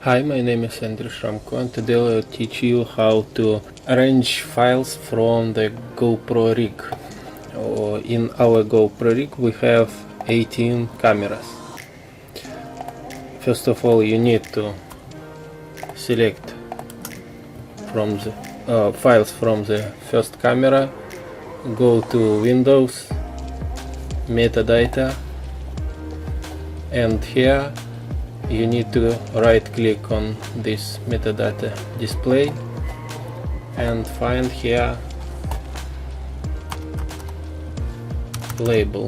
Hi, my name is Andriy Shramko, and today I'll teach you how to arrange files from the GoPro rig. In our GoPro rig we have 18 cameras. First of all, you need to select from the files from the first camera, go to Windows, Metadata, and here you need to right click on this metadata display and find here label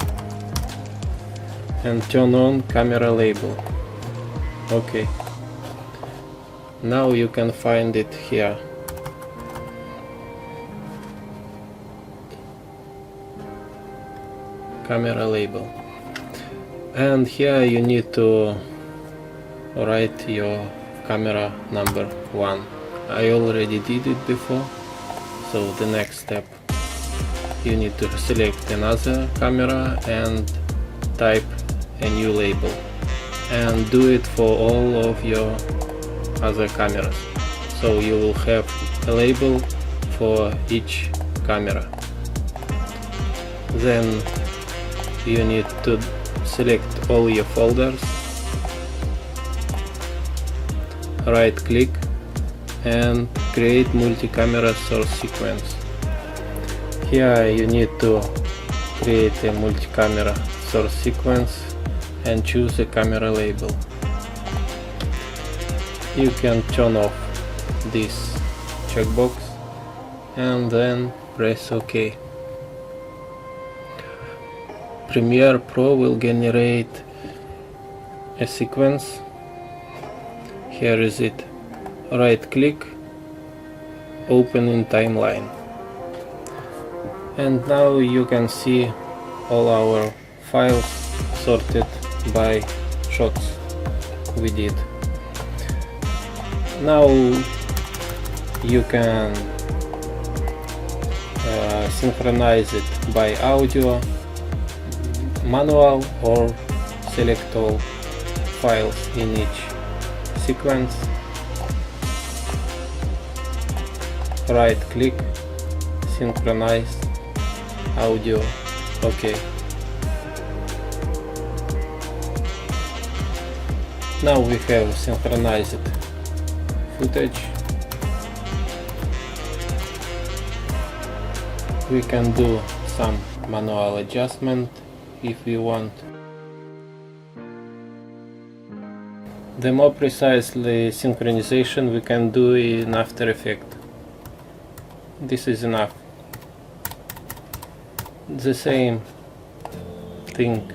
and turn on camera label. Okay, now you can find it here. Camera label, and here you need to write your camera number 1. I already did it before, so the next step, you need to select another camera and type a new label, and do it for all of your other cameras, so you will have a label for each camera. Then you need to select all your folders, right click and create multi-camera source sequence. Here you need to create a multi-camera source sequence and choose a camera label. You can turn off this checkbox and then press OK. Premiere Pro will generate a sequence. Here is it. Right click, open in timeline. And now you can see all our files sorted by shots we did. Now you can synchronize it by audio, manual, or select all files in each sequence, right click, synchronize audio. Okay, now we have synchronized footage. We can do some manual adjustment if we want. The more precisely synchronization we can do in After Effects. This is enough. The same thing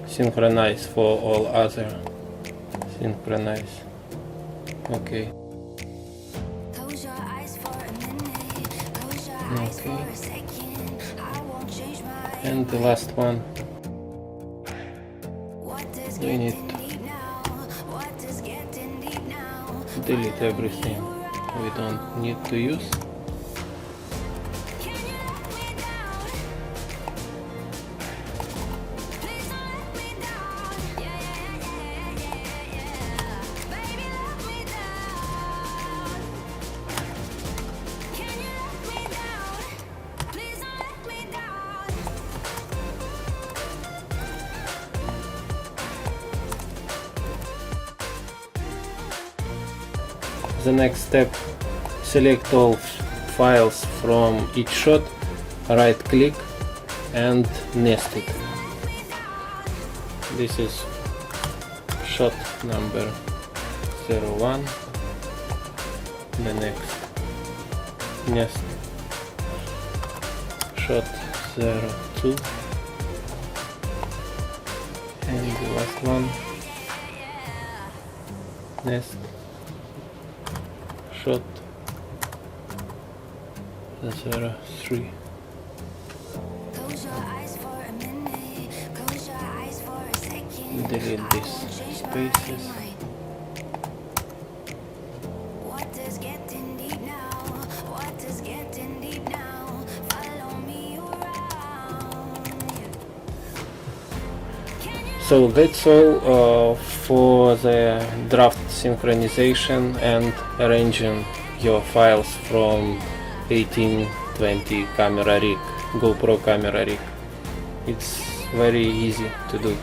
synchronize for all other. Synchronize. Okay. Okay. And the last one, we need to delete everything we don't need to use. The next step, select all files from each shot, right click and nest it. This is shot number 01, the next nest shot 02, and the last one nest shot 03. Delete these spaces. So that's all for the draft synchronization and arranging your files from 1820 camera rig, GoPro camera rig. It's very easy to do.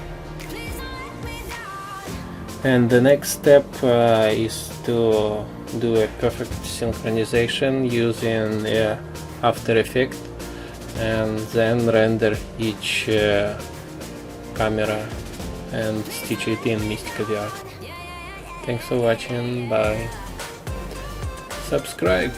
And the next step is to do a perfect synchronization using After Effects, and then render each camera and stitch it in Mystica VR. Thanks for watching, bye. Subscribe.